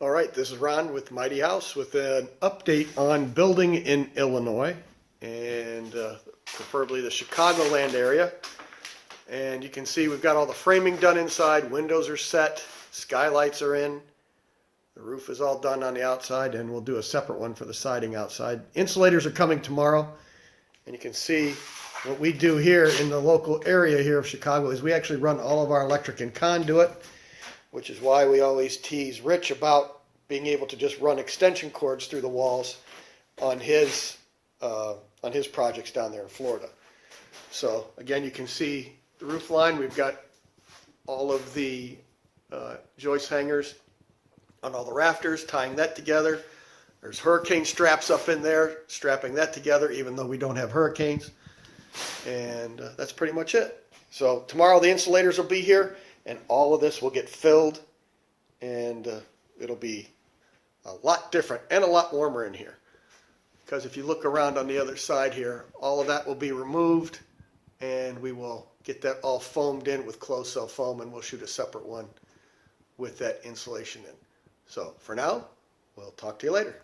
All right, this is Ron with Mighty House with an update on building in Illinois and preferably the Chicagoland area. And you can see we've got all the framing done inside, windows are set, skylights are in, the roof is all done on the outside, and we'll do a separate one for the siding outside. Insulators are coming tomorrow, and you can see what we do here in the local area here of Chicago is we actually run all of our electric and conduit, which is why we always tease Rich about being able to just run extension cords through the walls on his projects down there in Florida. So again, you can see the roof line. We've got all of the joist hangers on all the rafters, tying that together. There's hurricane straps up in there, strapping that together, even though we don't have hurricanes. And that's pretty much it. So tomorrow the insulators will be here, and all of this will get filled, and it'll be a lot different and a lot warmer in here. Because if you look around on the other side here, all of that will be removed, and we will get that all foamed in with closed cell foam, and we'll shoot a separate one with that insulation in. So for now, we'll talk to you later.